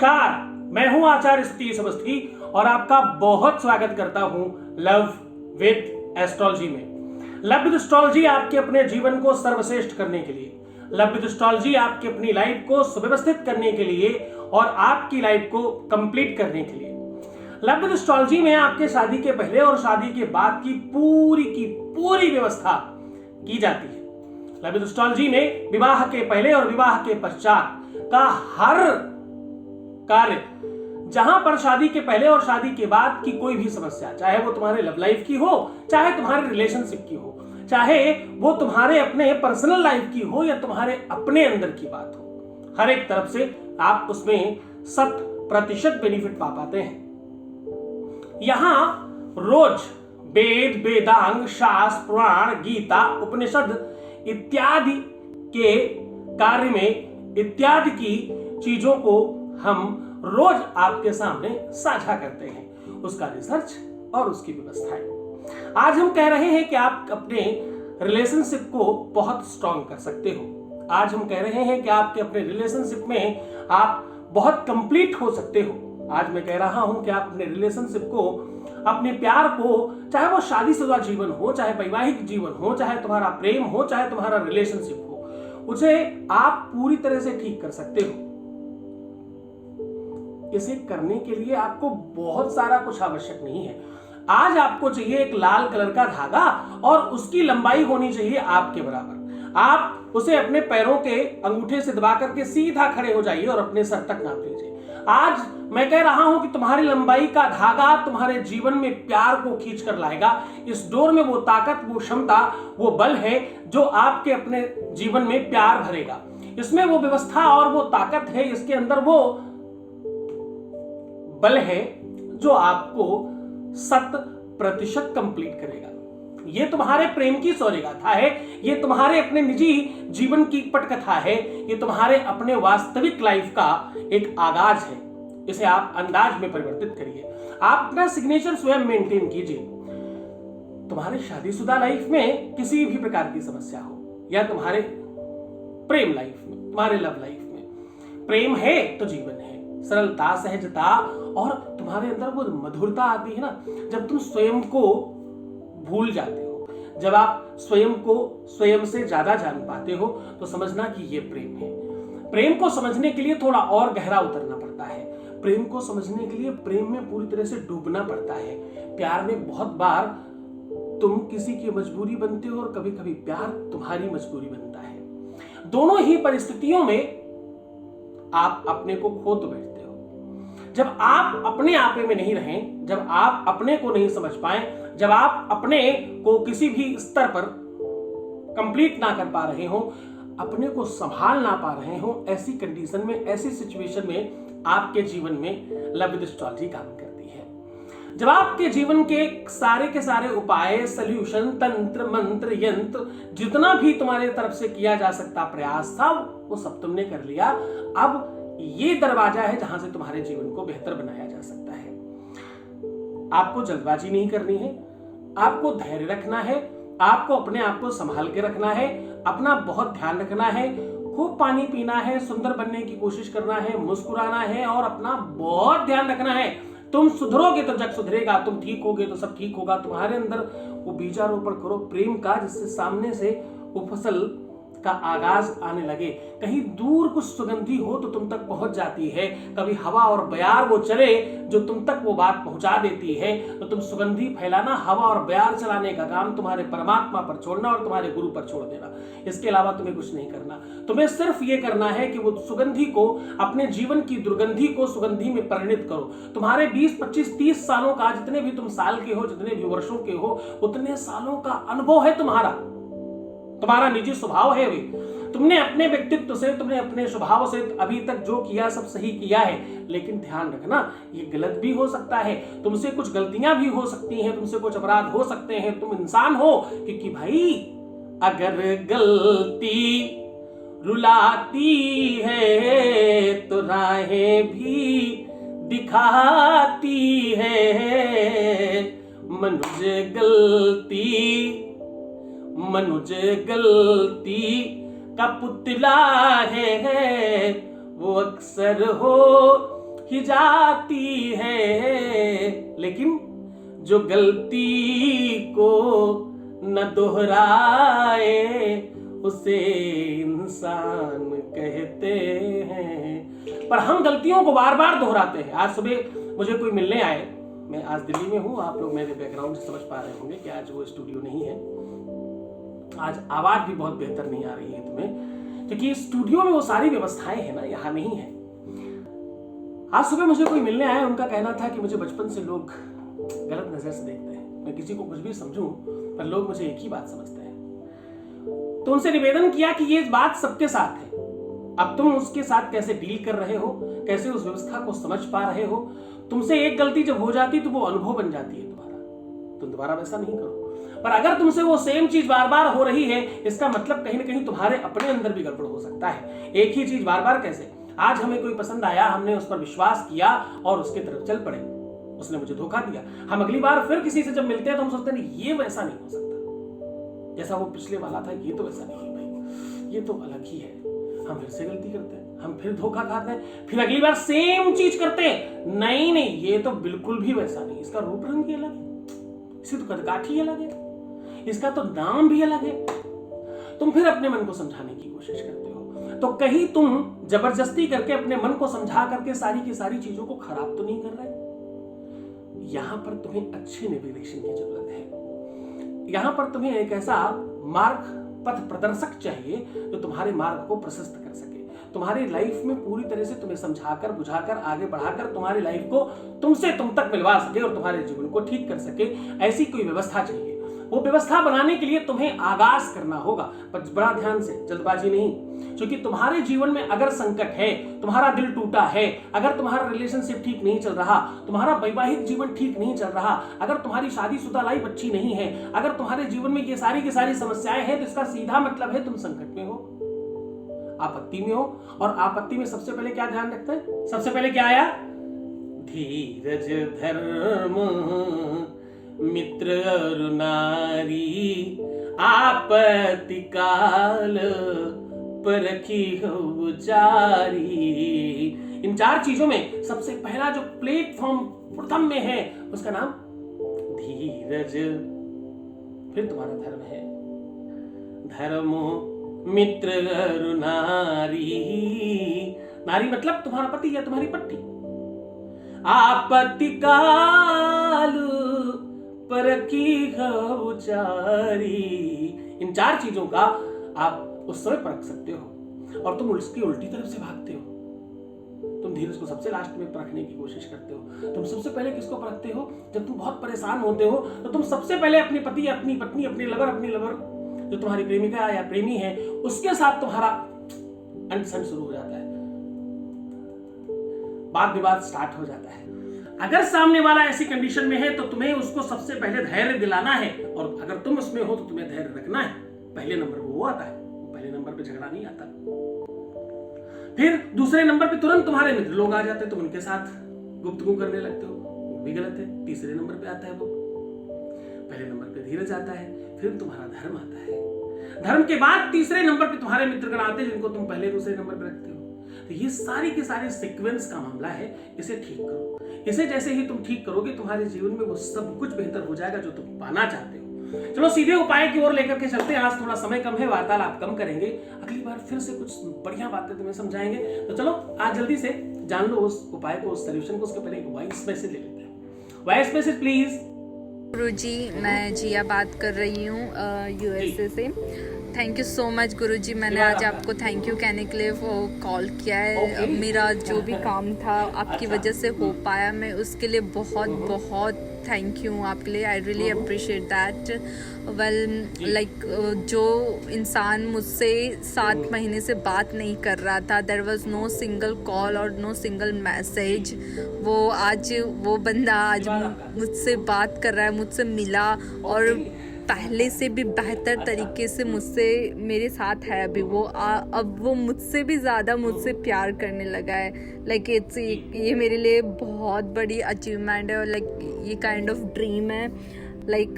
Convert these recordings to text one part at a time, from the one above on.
नमस्कार, मैं हूं आचार्य सतीश अवस्थी और आपका बहुत स्वागत करता हूं लव विद एस्ट्रोलॉजी में। लव विद एस्ट्रोलॉजी आपके अपने जीवन को सर्वश्रेष्ठ करने के लिए, लव विद एस्ट्रोलॉजी आपकी अपनी लाइफ को सुव्यवस्थित करने के लिए और आपकी लाइफ को कंप्लीट करने के लिए। लव विद एस्ट्रोलॉजी में आपके शादी के पहले और शादी के बाद की पूरी व्यवस्था की जाती है। लव विद एस्ट्रोलॉजी में विवाह के पहले और विवाह के पश्चात का हर कार्य, जहां पर शादी के पहले और शादी के बाद की कोई भी समस्या, चाहे वो तुम्हारे लव लाइफ की हो, चाहे तुम्हारे रिलेशनशिप की हो, चाहे वो तुम्हारे अपने पर्सनल लाइफ की हो या तुम्हारे अपने अंदर की बात हो, हर एक तरफ से आप उसमें 100% बेनिफिट पा पाते हैं। यहां रोज वेद, वेदांग, शास्त्र, पुराण, गीता, उपनिषद इत्यादि के कार्य में इत्यादि की चीजों को हम रोज आपके सामने साझा करते हैं, उसका रिसर्च और उसकी व्यवस्थाएं। आज हम कह रहे हैं कि आप अपने रिलेशनशिप को बहुत स्ट्रांग कर सकते हो। आज हम कह रहे हैं कि आपके अपने रिलेशनशिप में आप बहुत कंप्लीट हो सकते हो। आज मैं कह रहा हूं कि आप अपने रिलेशनशिप को, अपने प्यार को, चाहे वो शादीशुदा जीवन हो, चाहे वैवाहिक जीवन हो, चाहे तुम्हारा प्रेम हो, चाहे तुम्हारा रिलेशनशिप हो, उसे आप पूरी तरह से ठीक कर सकते हो। इसे करने के लिए आपको बहुत सारा कुछ आवश्यक नहीं है। आज आपको चाहिए एक लाल कलर का धागा और उसकी लंबाई होनी चाहिए आपके बराबर। आप उसे अपने पैरों के अंगूठे से दबा करके सीधा खड़े हो जाइए और अपने सर तक नाप लीजिए। आज मैं कह रहा हूं कि तुम्हारी लंबाई का धागा तुम्हारे जीवन में प्यार को खींच कर लाएगा। इस डोर में वो ताकत, वो क्षमता, वो बल है जो आपके अपने जीवन में प्यार भरेगा। इसमें वो व्यवस्था और वो ताकत है, इसके अंदर वो बल है जो आपको 100% कंप्लीट करेगा। ये तुम्हारे प्रेम की सौर्यगाथा है, ये तुम्हारे अपने निजी जीवन की पटकथा है, ये तुम्हारे अपने वास्तविक लाइफ का एक आगाज है। इसे आप अंदाज में परिवर्तित करिए। आप अपना सिग्नेचर स्वयं मेंटेन कीजिए। तुम्हारे शादीशुदा लाइफ में किसी भी प्रकार की समस्या हो या तुम्हारे प्रेम लाइफ में, तुम्हारे लव लाइफ में, प्रेम है तो जीवन है। सरलता, सहजता और तुम्हारे अंदर वो मधुरता आती है ना, जब तुम स्वयं को भूल जाते हो, जब आप स्वयं को स्वयं से ज्यादा जान पाते हो, तो समझना कि ये प्रेम है। प्रेम को समझने के लिए थोड़ा और गहरा उतरना पड़ता है। प्रेम को समझने के लिए प्रेम में पूरी तरह से डूबना पड़ता है। प्यार में बहुत बार तुम किसी की मजबूरी बनते हो और कभी कभी प्यार तुम्हारी मजबूरी बनता है। दोनों ही परिस्थितियों में आप अपने को खो तो बैठते हो। जब आप अपने आपे में नहीं रहें, जब आप अपने को नहीं समझ पाए, जब आप अपने को किसी भी स्तर पर कंप्लीट ना कर पा रहे हो, अपने को संभाल ना पा रहे हो, ऐसी कंडीशन में, ऐसी सिचुएशन में आपके जीवन में लव विद एस्ट्रोलॉजी काम करती है। जब आपके जीवन के सारे उपाय, सॉल्यूशन, तंत्र, मंत्र, यंत्र, जितना भी तुम्हारे तरफ से किया जा सकता प्रयास था, वो सब तुमने कर लिया। अब ये दरवाजा है जहां से तुम्हारे जीवन को बेहतर बनाया जा सकता है। आपको जल्दबाजी नहीं करनी है, आपको धैर्य रखना है, आपको अपने आप को संभाल के रखना है, अपना बहुत ध्यान रखना है, खूब पानी पीना है, सुंदर बनने की कोशिश करना है, मुस्कुराना है और अपना बहुत ध्यान रखना है। तुम सुधरोगे तो जग सुधरेगा, तुम ठीक होगे तो सब ठीक होगा। तुम्हारे अंदर वो बीजारोपण करो प्रेम का, जिससे सामने से वो फसल का आगाज आने लगे। कहीं दूर कुछ सुगंधी हो तो तुम तक पहुंच जाती है। कभी हवा और बयार वो चले जो तुम तक वो बात पहुंचा देती है। तो तुम सुगंधी फैलाना, हवा और बयार चलाने का काम तुम्हारे परमात्मा पर छोड़ना और तुम्हारे गुरु पर छोड़ देना। इसके अलावा तुम्हें कुछ नहीं करना। तुम्हें सिर्फ ये करना है कि वो सुगंधी को, अपने जीवन की दुर्गंधी को सुगंधी में परिणित करो। तुम्हारे 20, 25, 30 सालों का, जितने भी तुम साल के हो, जितने भी वर्षों के हो, उतने सालों का अनुभव है तुम्हारा निजी स्वभाव है। वे तुमने अपने व्यक्तित्व से, तुमने अपने स्वभाव से अभी तक जो किया सब सही किया है, लेकिन ध्यान रखना ये गलत भी हो सकता है। तुमसे कुछ गलतियां भी हो सकती हैं, तुमसे कुछ अपराध हो सकते हैं। तुम इंसान हो, क्योंकि भाई अगर गलती रुलाती है तो राहें भी दिखाती है। मनुज गलती का पुतला है, वो अक्सर ही जाती है, लेकिन जो गलती को न दोहराए उसे इंसान कहते हैं। पर हम गलतियों को बार बार दोहराते हैं। आज सुबह मुझे कोई मिलने आए, मैं आज दिल्ली में हूं, आप लोग मेरे बैकग्राउंड से समझ पा रहे होंगे कि आज वो स्टूडियो नहीं है, आज आवाज भी बहुत बेहतर नहीं आ रही है तुम्हें, क्योंकि स्टूडियो में वो सारी व्यवस्थाएं है ना, यहाँ नहीं है। आज सुबह मुझे कोई मिलने आया, उनका कहना था कि मुझे बचपन से लोग गलत नजर से देखते हैं, मैं किसी को कुछ भी समझूं पर लोग मुझे एक ही बात समझते हैं। तो उनसे निवेदन किया कि ये बात सबके साथ है, अब तुम उसके साथ कैसे डील कर रहे हो, कैसे उस व्यवस्था को समझ पा रहे हो। तुमसे एक गलती जब हो जाती तो वो अनुभव बन जाती है तुम्हारा, तुम दोबारा वैसा नहीं करो। पर अगर तुमसे वो सेम चीज बार बार हो रही है, इसका मतलब कहीं ना कहीं तुम्हारे अपने अंदर भी गड़बड़ हो सकता है। एक ही चीज बार बार कैसे? आज हमें कोई पसंद आया, हमने उस पर विश्वास किया और उसके तरफ चल पड़े, उसने मुझे धोखा दिया। हम अगली बार फिर किसी से जब मिलते हैं तो हम सोचते हैं ये वैसा नहीं हो सकता जैसा वो पिछले वाला था, ये तो वैसा नहीं है भाई, ये तो अलग ही है। हम फिर से गलती करते हैं, हम फिर धोखा खाते हैं, फिर अगली बार सेम चीज करते हैं, नहीं नहीं ये तो बिल्कुल भी वैसा नहीं, इसका रूप रंग भी अलग है, इसकी तो कदकाठी अलग है, इसका तो नाम भी अलग है। तुम फिर अपने मन को समझाने की कोशिश करते हो, तो कहीं तुम जबरदस्ती करके अपने मन को समझा करके सारी की सारी चीजों को खराब तो नहीं कर रहे। यहां पर तुम्हें अच्छे नेविगेशन की जरूरत है। यहां पर तुम्हें एक ऐसा मार्ग पथ प्रदर्शक चाहिए जो तुम्हारे मार्ग को प्रशस्त कर सके, तुम्हारी लाइफ में पूरी तरह से तुम्हें समझाकर बुझाकर आगे बढ़ाकर तुम्हारी लाइफ को तुमसे तुम तक मिलवा सके और तुम्हारे जीवन को ठीक कर सके। ऐसी कोई व्यवस्था चाहिए। वो व्यवस्था बनाने के लिए तुम्हें आगाज करना होगा, पर बड़ा ध्यान से, जल्दबाजी नहीं। क्योंकि तुम्हारे जीवन में अगर संकट है, तुम्हारा दिल टूटा है, अगर तुम्हारा रिलेशनशिप ठीक नहीं चल रहा, तुम्हारा वैवाहिक जीवन ठीक नहीं चल रहा, अगर तुम्हारी शादीशुदा लाइफ अच्छी नहीं है, अगर तुम्हारे जीवन में ये सारी की सारी समस्याएं हैं, तो इसका सीधा मतलब है तुम संकट में हो, आपत्ति में हो। और आपत्ति में सबसे पहले क्या ध्यान रखते हैं? सबसे पहले क्या आया? धीरज धर्म मित्र और नारी, आपत्ति काल परखी हो जारी। इन चार चीजों में सबसे पहला जो प्लेटफॉर्म प्रथम में है उसका नाम धीरज। फिर तुम्हारा धर्म है, धर्मो मित्र और नारी। नारी मतलब तुम्हारा पति या तुम्हारी पत्नी। आपत्ति काल परखी हो जारी। इन चार चीजों का आप उस समय परख सकते हो, और तुम उसकी उल्टी तरफ से भागते हो। तुम धीरज को सबसे लास्ट में परखने की कोशिश करते हो। तुम सबसे पहले किसको परखते हो? जब तुम बहुत परेशान होते हो तो तुम सबसे पहले अपने पति, अपनी पत्नी, अपनी लवर जो तुम्हारी प्रेमिका या प्रेमी है, उसके साथ तुम्हारा अनसन शुरू हो जाता है, वाद विवाद स्टार्ट हो जाता है। अगर सामने वाला ऐसी कंडीशन में है तो तुम्हें उसको सबसे पहले धैर्य दिलाना है, और अगर तुम उसमें हो तो तुम्हें धैर्य रखना है। पहले नंबर पे वो आता है, पहले नंबर पे झगड़ा नहीं आता। फिर दूसरे नंबर पे तुरंत तुम्हारे मित्र लोग आ जाते हैं, तुम उनके साथ गुफ्तगू करने लगते हो, वो भी गलत है। तीसरे नंबर पे आता है वो, पहले नंबर पे धीरज आता है, फिर तुम्हारा धर्म आता है। धर्म के बाद तीसरे नंबर पे तुम्हारे मित्रगण आते हैं, जिनको तुम पहले दूसरे नंबर पे रखते हो। तो ये सारी के सारे सीक्वेंस का मामला है, इसे ठीक करो। इसे जैसे ही तुम ठीक करोगे, तुम्हारे जीवन में वो सब कुछ बेहतर हो जाएगा जो तुम पाना चाहते हो। चलो सीधे उपाय की ओर लेकर के चलते हैं। आज थोड़ा समय कम है, वार्तालाप कम करेंगे, अगली बार फिर से कुछ बढ़िया बातें तुम्हें समझाएंगे। तो चलो आज जल्दी से जान लो उस उपाय को, उस सॉल्यूशन को। उसके पहले एक वॉइस मैसेज ले लेते हैं। Voice message please. गुरुजी, मैं जिया बात कर रही हूँ यूएसए से। थैंक यू सो मच गुरुजी, मैंने आज आपको थैंक यू कहने के लिए वो कॉल किया है। मेरा जो भी काम था आपकी वजह से हो पाया, मैं उसके लिए बहुत बहुत थैंक यू आपके लिए। I really appreciate that. Well like जो इंसान मुझसे 7 महीने से बात नहीं कर रहा था, there was no single call और नो सिंगल मैसेज, वो आज वो बंदा आज मुझसे बात कर रहा है, मुझसे मिला और पहले से भी बेहतर तरीके से मुझसे मेरे साथ है अभी वो। अब वो मुझसे भी ज़्यादा मुझसे प्यार करने लगा है। लाइक इट्स ये मेरे लिए बहुत बड़ी अचीवमेंट है, और लाइक ये काइंड ऑफ ड्रीम है। लाइक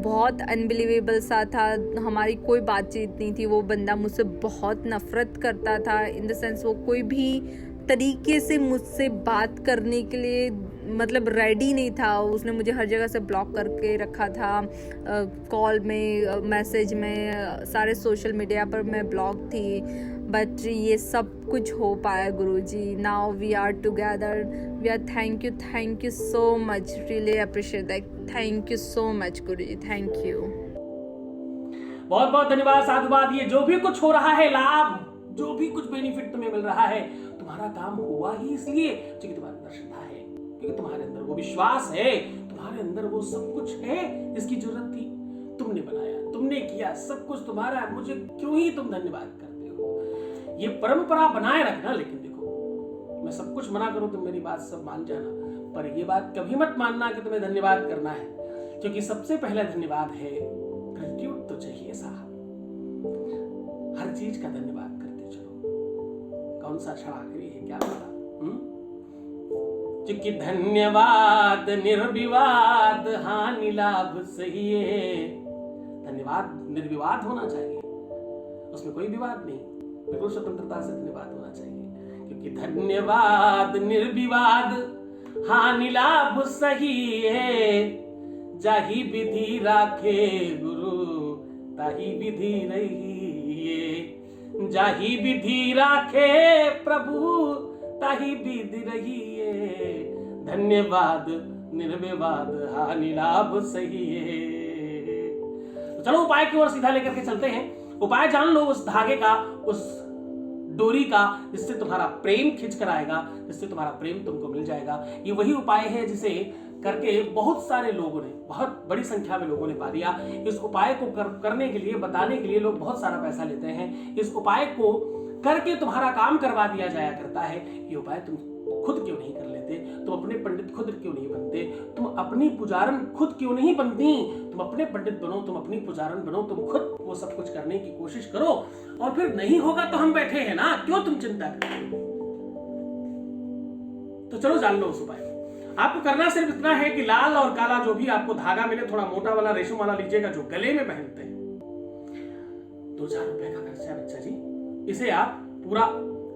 बहुत अनबिलीवेबल सा था, हमारी कोई बातचीत नहीं थी। वो बंदा मुझसे बहुत नफ़रत करता था, इन द सेंस वो कोई भी तरीके से मुझसे बात करने के लिए मतलब रेडी नहीं था। उसने मुझे हर जगह से ब्लॉक करके रखा था, कॉल में, मैसेज में, सारे सोशल मीडिया पर मैं ब्लॉक थी। बट ये सब कुछ हो पाया Guruji. Now we are together, we are thank you so much, really appreciate that, thank you so much Guruji, thank you. बहुत बहुत धन्यवाद, साधुवाद। ये जो भी कुछ हो रहा है, लाभ, जो भी कुछ बेनिफिट तुम्हें मिल रहा है, तुम्हारा काम हुआ ही इसलिए क्योंकि तुम्हारे अंदर श्रद्धा है, क्योंकि तुम्हारे अंदर वो विश्वास है, तुम्हारे अंदर वो सब कुछ है जिसकी जरूरत थी। तुमने बनाया, तुमने किया, सब कुछ तुम्हारा है। मुझे क्यों ही तुम धन्यवाद करते हो? ये परंपरा बनाए रखना। लेकिन देखो, मैं सब कुछ मना करूं, तुम मेरी बात सब मान जाना, पर ये बात कभी मत मानना कि तुम्हें धन्यवाद करना है, क्योंकि सबसे पहला धन्यवाद है ग्रेटिट्यूड तो चाहिए साहब। हर चीज का धन्यवाद करते चलो। कौन सा क्षण आखिरी है क्या पता? क्योंकि धन्यवाद निर्विवाद हानि लाभ सही है। धन्यवाद निर्विवाद होना चाहिए, उसमें कोई विवाद नहीं, बिल्कुल स्वतंत्रता से धन्यवाद होना चाहिए। क्योंकि धन्यवाद निर्विवाद हानि लाभ सही है। जाही विधि राखे गुरु ताही विधि रहिए। जाही विधि राखे प्रभु ताही विधि रहिए। धन्यवाद निर्विवाद हानि लाभ सही है। तो चलो उपाय की ओर सीधा लेकर के चलते हैं। उपाय जान लो उस धागे का, उस डोरी का, जिससे तुम्हारा प्रेम खिंच कर आएगा, जिससे तुम्हारा प्रेम तुमको मिल जाएगा। ये वही उपाय है जिसे करके बहुत सारे लोगों ने, बहुत बड़ी संख्या में लोगों ने पा लिया। इस उपाय को करने के लिए, बताने के लिए लोग बहुत सारा पैसा लेते हैं। इस उपाय को करके तुम्हारा काम करवा दिया जाया करता है। ये उपाय तुम खुद क्यों नहीं कर लेते? तुम अपने पंडित खुद क्यों नहीं बनते? तुम अपनी पुजारन खुद क्यों नहीं बनती? तुम अपने पंडित बनो, तुम अपनी पुजारन बनो, तुम खुद वो सब कुछ करने की कोशिश करो। और फिर नहीं होगा तो हम बैठे हैं ना, क्यों तुम चिंता करते हो? तो चलो जान लो उस उपाय को। आपको करना सिर्फ इतना है कि लाल और काला जो भी आपको धागा मिले, थोड़ा मोटा वाला रेशम वाला लीजिएगा जो गले में पहनते हैं। 2-4 रुपए का खर्चा बच्चा जी। इसे आप पूरा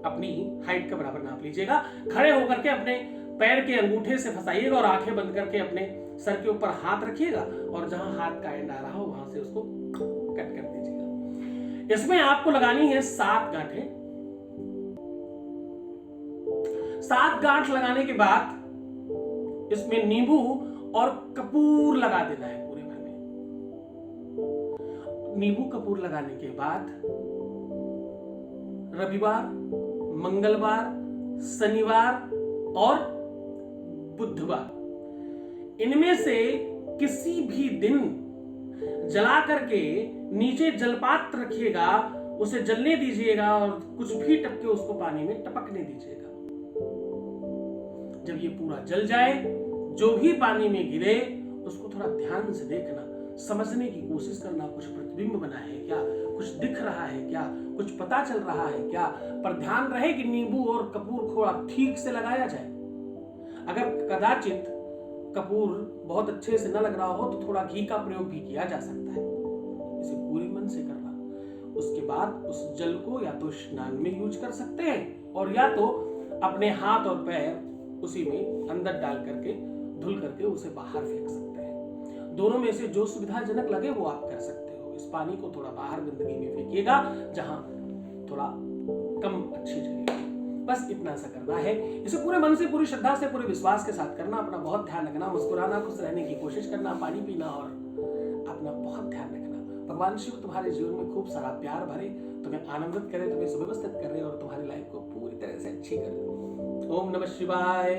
अपनी हाइट के बराबर नाप लीजिएगा। खड़े होकर के अपने पैर के अंगूठे से फंसाइएगा और आंखें बंद करके अपने सर के ऊपर हाथ रखिएगा और जहां हाथ का एंड आ रहा हो वहां से उसको कट कर दीजिएगा। इसमें आपको लगानी है 7 गांठें। 7 गांठ लगाने के बाद इसमें नींबू और कपूर लगा देना है पूरे भर में। नींबू कपूर लगाने के बाद रविवार, मंगलवार, शनिवार और बुधवार, इनमें से किसी भी दिन जला करके नीचे जलपात्र रखिएगा, उसे जलने दीजिएगा और कुछ भी टपके उसको पानी में टपकने दीजिएगा। जब ये पूरा जल जाए, जो भी पानी में गिरे उसको थोड़ा ध्यान से देखना, समझने की कोशिश करना। कुछ प्रतिबिंब बना है क्या? कुछ दिख रहा है क्या? कुछ पता चल रहा है क्या? पर ध्यान रहे कि नींबू और कपूर थोड़ा ठीक से लगाया जाए। अगर कदाचित कपूर बहुत अच्छे से न लग रहा हो तो थोड़ा घी का प्रयोग भी किया जा सकता है। इसे पूरी मन से करना। उसके बाद उस जल को या तो स्नान में यूज कर सकते हैं और या तो अपने हाथ और पैर उसी में अंदर डाल करके धुल करके उसे बाहर फेंक सकते हैं। दोनों में से जो सुविधाजनक लगे वो आप कर सकते हो। इस पानी को थोड़ा बाहर गंदगी में फेंकिएगा, जहां थोड़ा कम अच्छी जगह। बस इतना सा करना है। इसे पूरे मन से, पूरी श्रद्धा से, पूरे विश्वास के साथ करना। अपना बहुत ध्यान रखना, मुस्कुराना, खुश रहने की कोशिश करना, पानी पीना और अपना बहुत ध्यान रखना। भगवान शिव तुम्हारे जीवन में खूब सारा प्यार भरे, तुम्हें आनंदित करे, तुम्हें सुव्यवस्थित करे और तुम्हारी लाइफ को पूरी तरह से अच्छी करे। ओम नमः शिवाय।